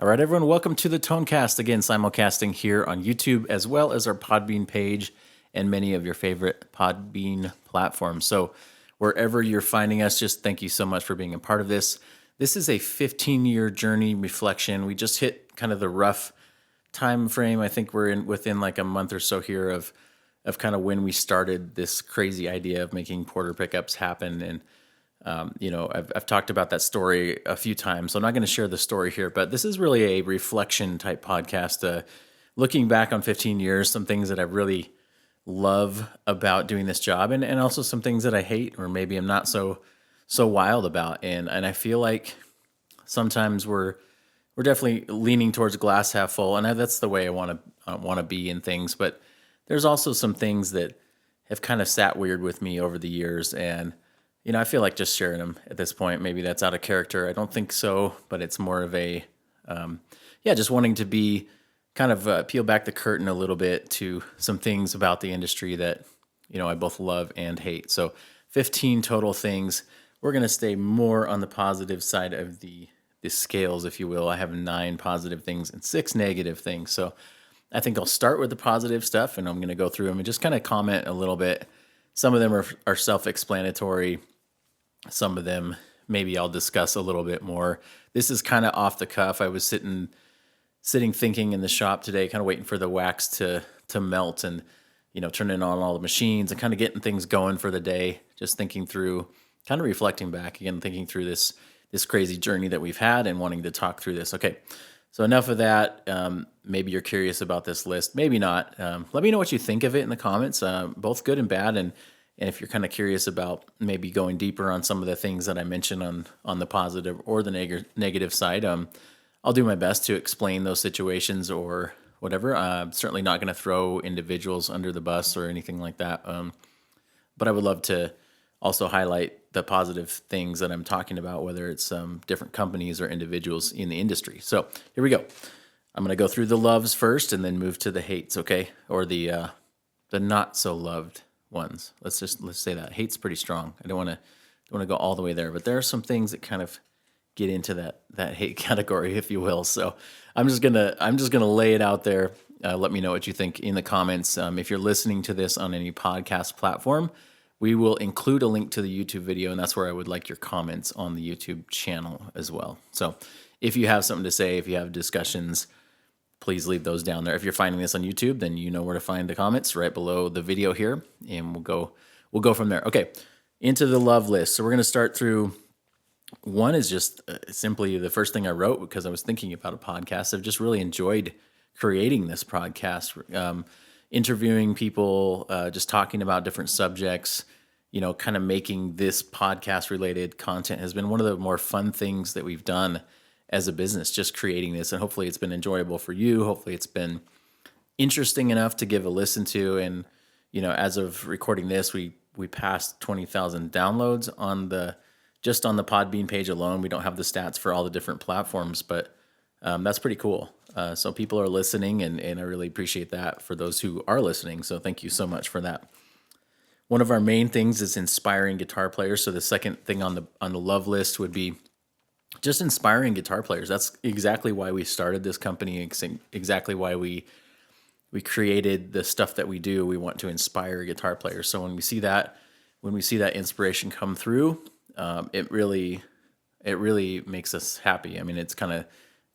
All right, everyone, welcome to the Tonecast. Again, simulcasting here on YouTube as well as our Podbean page and many of your favorite Podbean platforms. So, wherever you're finding us, just thank you so much for being a part of this. This is a 15-year journey reflection. We just hit kind of the rough time frame. I think we're within like a month or so here of kind of when we started this crazy idea of making porter pickups happen. And I've talked about that story a few times, so I'm not going to share the story here, but this is really a reflection type podcast, looking back on 15 years, some things that I really love about doing this job, and also some things that I hate, or maybe I'm not so wild about. And I feel like sometimes we're definitely leaning towards glass half full, and that's the way I want to be in things. But there's also some things that have kind of sat weird with me over the years, and I feel like just sharing them at this point. Maybe that's out of character. I don't think so, but it's more of a, just wanting to be kind of peel back the curtain a little bit to some things about the industry that, I both love and hate. So 15 total things. We're going to stay more on the positive side of the scales, if you will. I have 9 positive things and 6 negative things. So I think I'll start with the positive stuff, and I'm going to go through them and just kind of comment a little bit. Some of them are self-explanatory. Some of them maybe I'll discuss a little bit more. This is kind of off the cuff. I was sitting thinking in the shop today, kind of waiting for the wax to melt, and turning on all the machines and kind of getting things going for the day. Just thinking through, kind of reflecting back again, thinking through this crazy journey that we've had and wanting to talk through this. Okay, so enough of that. Maybe you're curious about this list, maybe not. Let me know what you think of it in the comments, both good and bad, and if you're kind of curious about maybe going deeper on some of the things that I mentioned on the positive or the negative side, I'll do my best to explain those situations or whatever. I'm certainly not going to throw individuals under the bus or anything like that. But I would love to also highlight the positive things that I'm talking about, whether it's different companies or individuals in the industry. So here we go. I'm going to go through the loves first and then move to the hates, okay? Or the not so loved ones. Let's say that hate's pretty strong. I don't want to go all the way there, but there are some things that kind of get into that hate category, if you will. So I'm just gonna lay it out there. Let me know what you think in the comments. If you're listening to this on any podcast platform, we will include a link to the YouTube video, and that's where I would like your comments on the YouTube channel as well. So if you have something to say, if you have discussions, please leave those down there. If you're finding this on YouTube, then you know where to find the comments right below the video here, and we'll go from there. Okay, into the love list. So we're going to start through. One is just simply the first thing I wrote because I was thinking about a podcast. I've just really enjoyed creating this podcast, interviewing people, just talking about different subjects. Kind of making this podcast related content has been one of the more fun things that we've done as a business, just creating this, and hopefully it's been enjoyable for you. Hopefully it's been interesting enough to give a listen to. And as of recording this, we passed 20,000 downloads just on the Podbean page alone. We don't have the stats for all the different platforms, but that's pretty cool. So people are listening, and I really appreciate that for those who are listening. So thank you so much for that. One of our main things is inspiring guitar players. So the second thing on the love list would be just inspiring guitar players. That's exactly why we started this company, exactly why we created the stuff that we do. We want to inspire guitar players. So when we see that inspiration come through, it really makes us happy. I mean, it's kind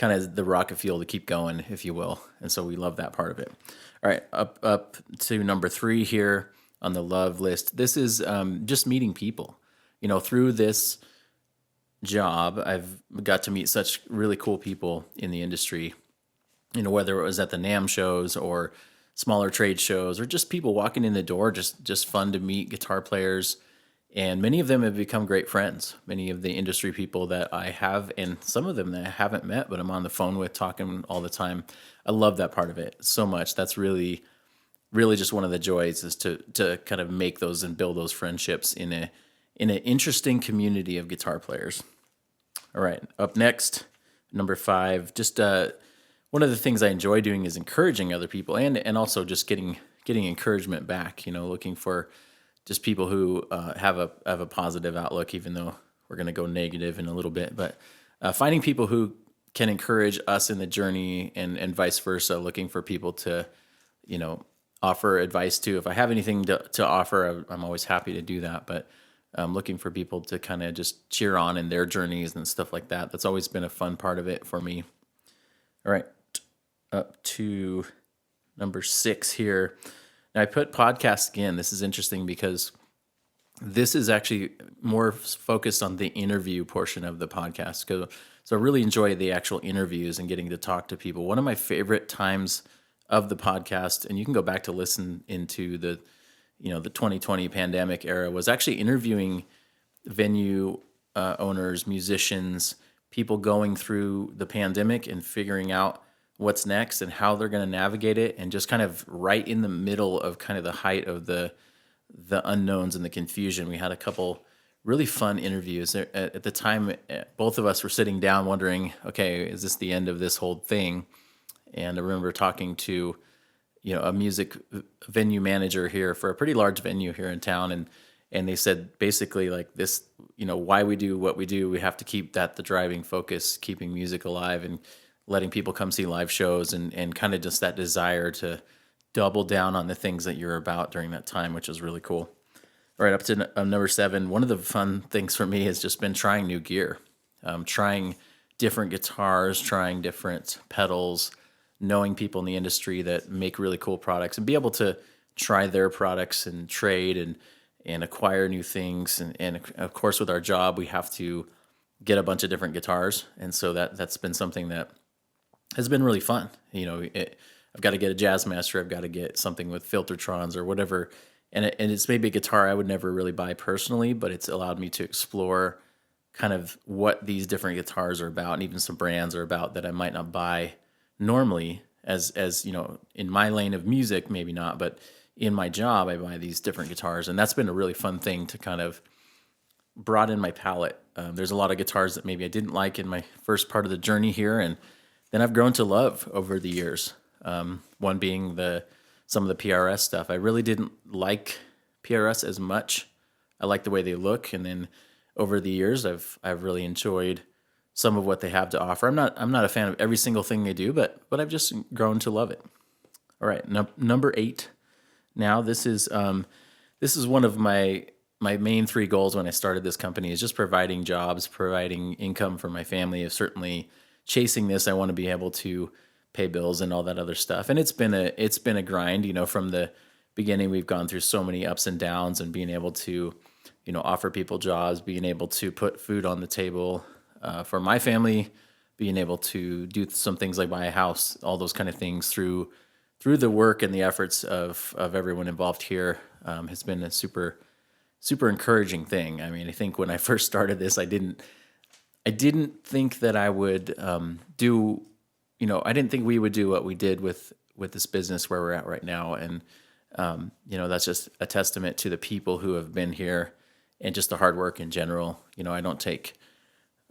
of the rocket fuel to keep going, if you will. And so we love that part of it. All right, up to number 3 here on the love list. This is just meeting people. Through this job, I've got to meet such really cool people in the industry, whether it was at the NAMM shows or smaller trade shows or just people walking in the door, just fun to meet guitar players. And many of them have become great friends. Many of the industry people that I have, and some of them that I haven't met, but I'm on the phone with, talking all the time. I love that part of it so much. That's really, really just one of the joys, is to kind of make those and build those friendships in an interesting community of guitar players. All right, up next, number 5. Just one of the things I enjoy doing is encouraging other people, and also just getting encouragement back. Looking for just people who have a positive outlook, even though we're going to go negative in a little bit. But finding people who can encourage us in the journey, and vice versa, looking for people to, you know, offer advice to. If I have anything to offer, I'm always happy to do that. But looking for people to kind of just cheer on in their journeys and stuff like that. That's always been a fun part of it for me. All right, up to number 6 here. Now I put podcast again. This is interesting because this is actually more focused on the interview portion of the podcast. So I really enjoy the actual interviews and getting to talk to people. One of my favorite times of the podcast, and you can go back to listen into the 2020 pandemic era, was actually interviewing venue owners, musicians, people going through the pandemic and figuring out what's next and how they're going to navigate it, and just kind of right in the middle of kind of the height of the unknowns and the confusion. We had a couple really fun interviews. At the time, both of us were sitting down wondering, okay, is this the end of this whole thing? And I remember talking to, a music venue manager here for a pretty large venue here in town, and they said basically like this, why we do what we do, we have to keep that the driving focus, keeping music alive and letting people come see live shows, and kind of just that desire to double down on the things that you're about during that time, which is really cool. All right, up to number 7. One of the fun things for me has just been trying new gear, trying different guitars, trying different pedals, knowing people in the industry that make really cool products, and be able to try their products and trade and acquire new things. And of course, with our job, we have to get a bunch of different guitars. And so that's been something that has been really fun. I've got to get a Jazzmaster. I've got to get something with Filtertrons or whatever. And it's maybe a guitar I would never really buy personally, but it's allowed me to explore kind of what these different guitars are about, and even some brands are about that I might not buy normally as in my lane of music, maybe not, but in my job, I buy these different guitars. And that's been a really fun thing to kind of broaden my palette. There's a lot of guitars that maybe I didn't like in my first part of the journey here, and then I've grown to love over the years. One being some of the PRS stuff. I really didn't like PRS as much. I like the way they look, and then over the years, I've really enjoyed some of what they have to offer. I'm not a fan of every single thing they do, but I've just grown to love it. All right, number 8. Now this is one of my main 3 goals when I started this company, is just providing jobs, providing income for my family. Is certainly chasing this. I want to be able to pay bills and all that other stuff. And it's been a grind, from the beginning. We've gone through so many ups and downs, and being able to, offer people jobs, being able to put food on the table for my family, being able to do some things like buy a house, all those kind of things through the work and the efforts of everyone involved here, has been a super, super encouraging thing. I mean, I think when I first started this, I didn't think that I would do, I didn't think we would do what we did with this business where we're at right now. And, that's just a testament to the people who have been here and just the hard work in general. I don't take,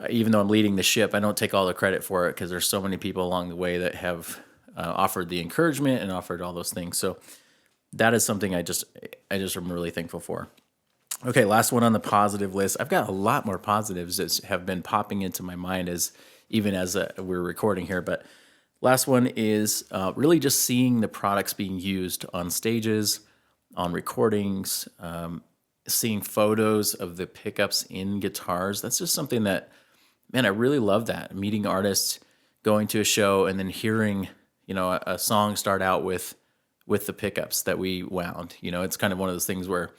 even though I'm leading the ship, I don't take all the credit for it, because there's so many people along the way that have offered the encouragement and offered all those things. So that is something I just am really thankful for. Okay, last one on the positive list. I've got a lot more positives that have been popping into my mind as we're recording here. But last one is really just seeing the products being used on stages, on recordings, seeing photos of the pickups in guitars. That's just something that, man, I really love that. Meeting artists, going to a show, and then hearing, a song start out with the pickups that we wound. It's kind of one of those things where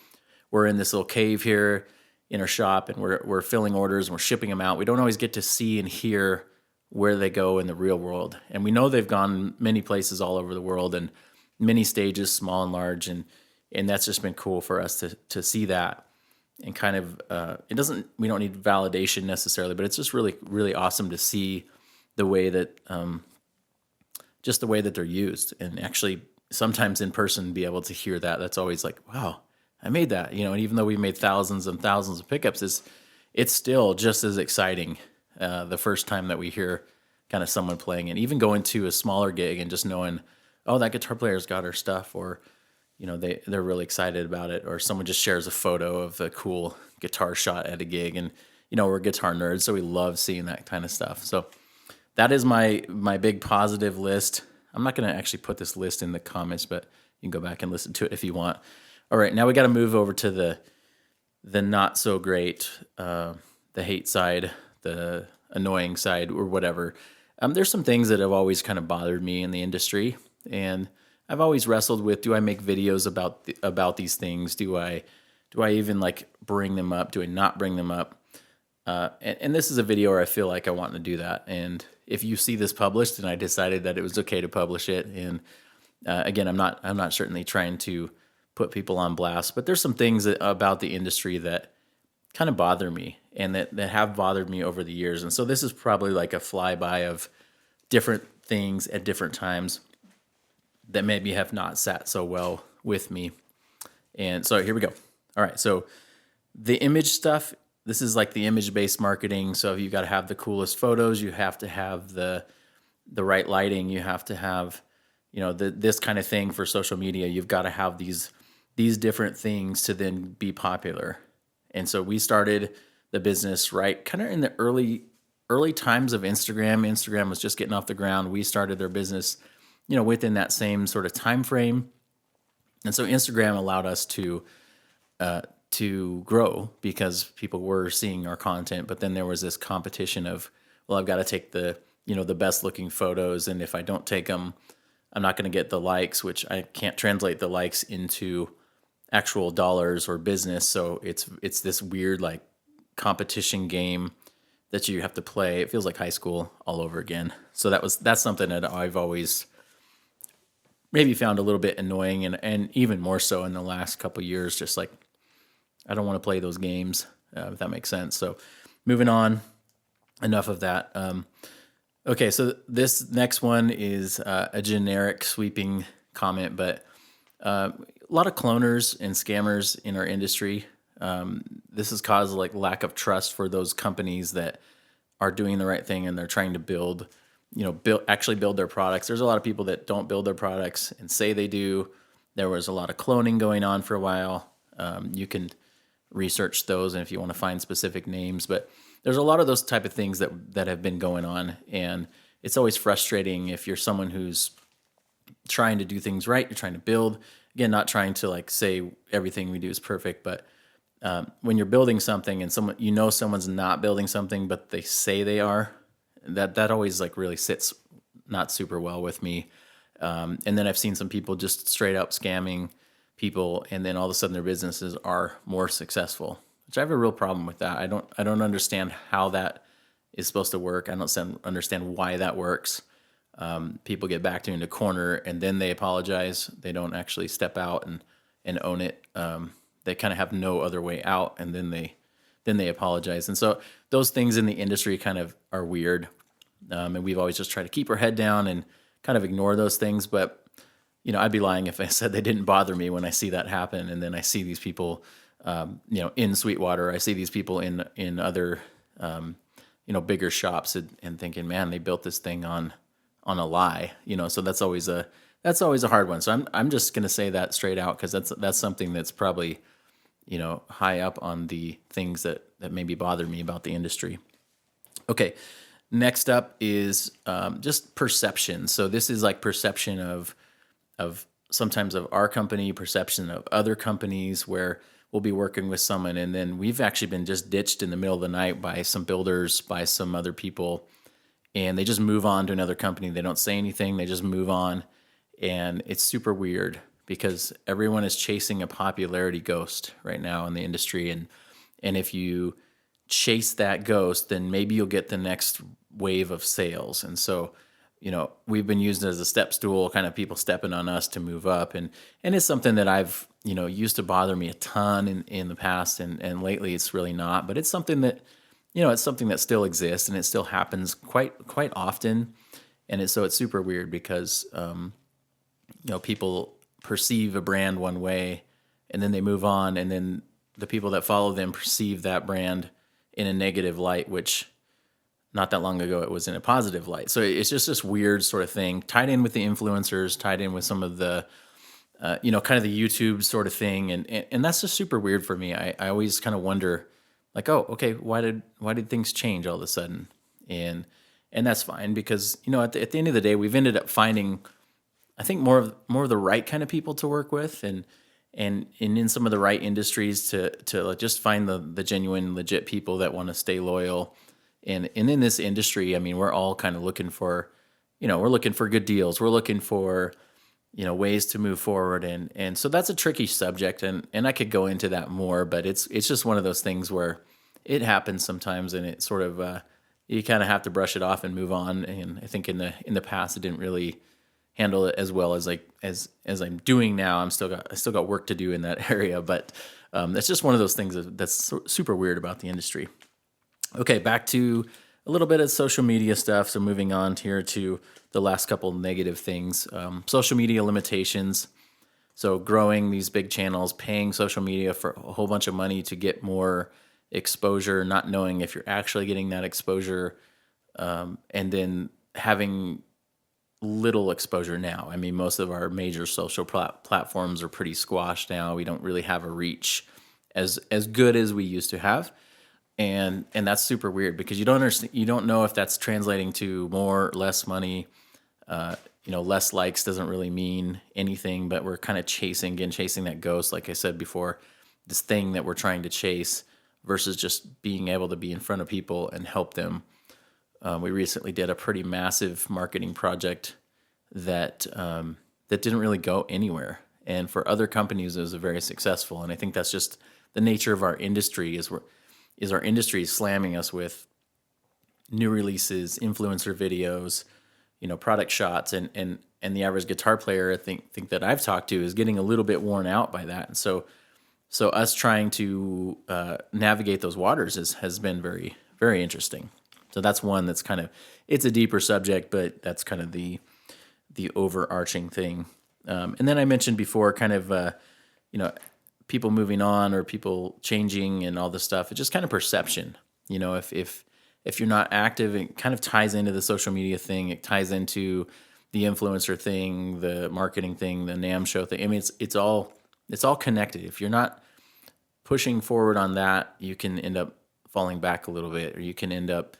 we're in this little cave here in our shop, and we're filling orders and we're shipping them out. We don't always get to see and hear where they go in the real world. And we know they've gone many places all over the world, and many stages, small and large. And that's just been cool for us to see that. And kind of, we don't need validation necessarily, but it's just really, really awesome to see the way that, just the way that they're used, and actually sometimes in person be able to hear that. That's always like, wow, I made that, and even though we made thousands and thousands of pickups, it's still just as exciting the first time that we hear kind of someone playing, and even going to a smaller gig and just knowing, oh, that guitar player's got our stuff, or they're really excited about it, or someone just shares a photo of a cool guitar shot at a gig. And we're guitar nerds, so we love seeing that kind of stuff. So that is my big positive list. I'm not going to actually put this list in the comments, but you can go back and listen to it if you want. All right, now we got to move over to the not so great, the hate side, the annoying side, or whatever. There's some things that have always kind of bothered me in the industry, and I've always wrestled with: do I make videos about these things? Do I even like bring them up? Do I not bring them up? And this is a video where I feel like I want to do that. And if you see this published, and I decided that it was okay to publish it, and again, I'm not certainly trying to put people on blast, but there's some things about the industry that kind of bother me and that have bothered me over the years. And so this is probably like a flyby of different things at different times that maybe have not sat so well with me. And so here we go. All right. So the image stuff, this is like the image-based marketing. So you got to have the coolest photos. You have to have the right lighting. You have to have, this kind of thing for social media. You've got to have these different things to then be popular. And so we started the business right kind of in the early times of Instagram. Instagram was just getting off the ground. We started their business, within that same sort of time frame. And so Instagram allowed us to grow because people were seeing our content. But then there was this competition of, well, I've got to take the best looking photos. And if I don't take them, I'm not going to get the likes, which I can't translate the likes into actual dollars or business. So it's this weird like competition game that you have to play. It feels like high school all over again. So that's something that I've always maybe found a little bit annoying, and even more so in the last couple of years. Just like, I don't want to play those games, if that makes sense. So moving on, enough of that. Okay, so this next one is a generic sweeping comment, but a lot of cloners and scammers in our industry. This has caused like lack of trust for those companies that are doing the right thing and they're trying to build their products. There's a lot of people that don't build their products and say they do. There was a lot of cloning going on for a while. You can research those, and if you want to find specific names, but there's a lot of those type of things that have been going on, and it's always frustrating if you're someone who's trying to do things right. You're trying to build, again, not trying to like say everything we do is perfect, but when you're building something and someone's not building something, but they say they are, that always like really sits not super well with me. And then I've seen some people just straight up scamming people, and then all of a sudden their businesses are more successful, which I have a real problem with that. I don't understand how that is supposed to work. I don't understand why that works. People get backed into a corner and then they apologize. They don't actually step out and own it. They kind of have no other way out, and then they apologize. And so those things in the industry kind of are weird. And we've always just tried to keep our head down and kind of ignore those things. But I'd be lying if I said they didn't bother me when I see that happen. And then I see these people, in Sweetwater. I see these people in other, bigger shops, and thinking, man, they built this thing on a lie. So that's always a hard one. So I'm just gonna say that straight out, because that's something that's probably high up on the things that maybe bother me about the industry. Okay, next up is just perception. So this is like perception of sometimes of our company, perception of other companies, where we'll be working with someone and then we've actually been just ditched in the middle of the night by some builders, by some other people, and they just move on to another company. They don't say anything, they just move on. And it's super weird because everyone is chasing a popularity ghost right now in the industry. And if you chase that ghost, then maybe you'll get the next wave of sales. And so, we've been used as a step stool, kind of people stepping on us to move up. And it's something that I've, used to bother me a ton in the past. And lately it's really not, but it's something that, it's something that still exists, and it still happens quite often. And so it's super weird because, people perceive a brand one way and then they move on, and then the people that follow them perceive that brand in a negative light, which not that long ago it was in a positive light. So it's just this weird sort of thing tied in with the influencers, tied in with some of the, kind of the YouTube sort of thing. And that's just super weird for me. I always kind of wonder, like, oh, okay, why did things change all of a sudden? And and that's fine because at the end of the day, we've ended up finding, I think, more of the right kind of people to work with, and in some of the right industries to like just find the genuine, legit people that want to stay loyal. And in this industry, I mean, we're all kind of looking for, we're looking for good deals. We're looking for, ways to move forward, and so that's a tricky subject, and I could go into that more, but it's just one of those things where it happens sometimes, and it sort of you kind of have to brush it off and move on. And I think in the past, it didn't really handle it as well as like as I'm doing now. I still got work to do in that area, but that's just one of those things that's super weird about the industry. Okay, back to a little bit of social media stuff. So moving on here to the last couple negative things. Social media limitations. So growing these big channels, paying social media for a whole bunch of money to get more exposure, not knowing if you're actually getting that exposure, and then having little exposure now. I mean, most of our major social platforms are pretty squashed now. We don't really have a reach as good as we used to have, and that's super weird because you don't understand, you don't know if that's translating to more or less money. Less likes doesn't really mean anything, but we're kind of chasing that ghost, like I said before, this thing that we're trying to chase versus just being able to be in front of people and help them. We recently did a pretty massive marketing project that didn't really go anywhere, and for other companies, it was very successful. And I think that's just the nature of our industry is our industry is slamming us with new releases, influencer videos, product shots, and the average guitar player I think that I've talked to is getting a little bit worn out by that. And so us trying to navigate those waters has been very, very interesting. So that's one that's kind of, it's a deeper subject, but that's kind of the overarching thing. And then I mentioned before kind of, people moving on or people changing and all this stuff. It's just kind of perception. If you're not active, it kind of ties into the social media thing. It ties into the influencer thing, the marketing thing, the NAMM show thing. I mean, it's all connected. If you're not pushing forward on that, you can end up falling back a little bit, or you can end up,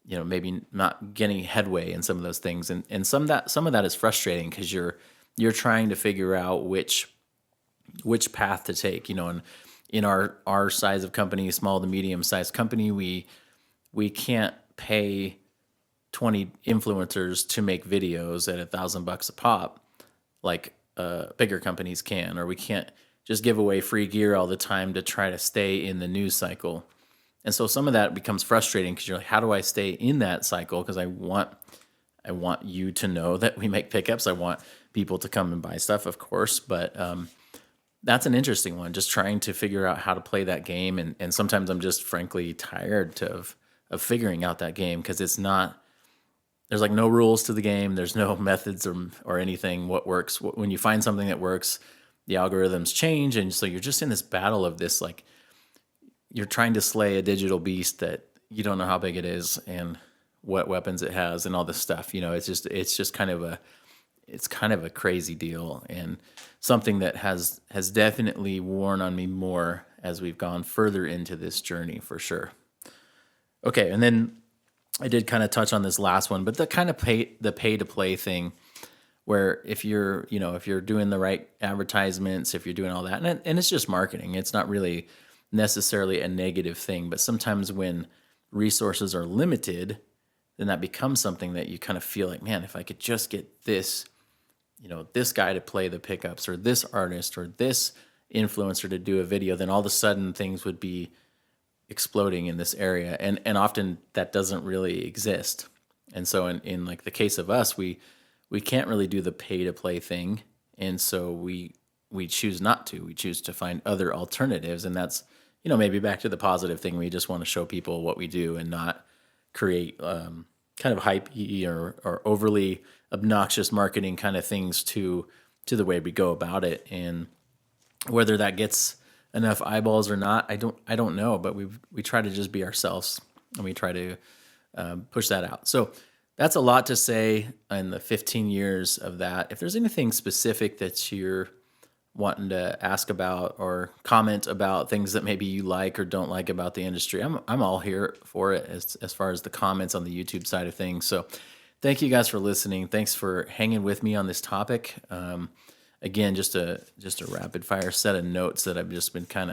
maybe not getting headway in some of those things. And some of that is frustrating because you're trying to figure out which path to take. And in our size of company, small to medium sized company, we can't pay 20 influencers to make videos at $1,000 a pop like bigger companies can, or we can't just give away free gear all the time to try to stay in the news cycle. And so some of that becomes frustrating because you're like, how do I stay in that cycle? Because I want you to know that we make pickups. I want people to come and buy stuff, of course, but that's an interesting one, just trying to figure out how to play that game. And sometimes I'm just frankly tired of figuring out that game because there's like no rules to the game. There's no methods or anything. What works, when you find something that works, the algorithms change. And so you're just in this battle of this, like you're trying to slay a digital beast that you don't know how big it is and what weapons it has and all this stuff. It's just kind of a crazy deal, and something that has definitely worn on me more as we've gone further into this journey, for sure. Okay, and then I did kind of touch on this last one, but the kind of pay to play thing, where if you're doing the right advertisements, if you're doing all that, and it's just marketing, it's not really necessarily a negative thing, but sometimes when resources are limited, then that becomes something that you kind of feel like, man, if I could just get this, this guy to play the pickups, or this artist, or this influencer to do a video, then all of a sudden things would be exploding in this area. And often that doesn't really exist. And so in like the case of us, we can't really do the pay to play thing. And so we choose not to. We choose to find other alternatives. And that's, maybe back to the positive thing. We just want to show people what we do and not create kind of hype-y or overly obnoxious marketing kind of things to the way we go about it. And whether that gets enough eyeballs or not, I don't know, but we try to just be ourselves, and we try to push that out. So that's a lot to say in the 15 years of that. If there's anything specific that you're wanting to ask about or comment about things that maybe you like or don't like about the industry, I'm all here for it as far as the comments on the YouTube side of things. So thank you guys for listening. Thanks for hanging with me on this topic. Again, just a rapid fire set of notes that I've just been kind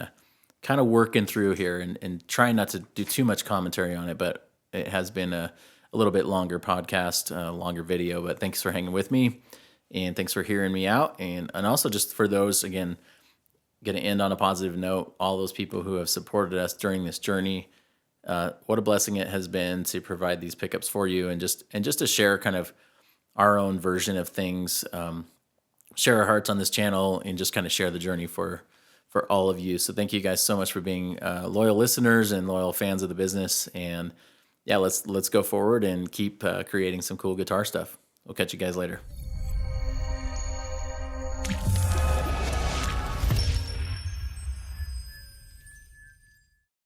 of working through here, and trying not to do too much commentary on it, but it has been a little bit longer podcast, longer video. But thanks for hanging with me, and thanks for hearing me out, and also just for those, again, going to end on a positive note. All those people who have supported us during this journey, what a blessing it has been to provide these pickups for you, and just to share kind of our own version of things, share our hearts on this channel, and just kind of share the journey for all of you. So thank you guys so much for being loyal listeners and loyal fans of the business. And yeah, let's go forward and keep creating some cool guitar stuff. We'll catch you guys later.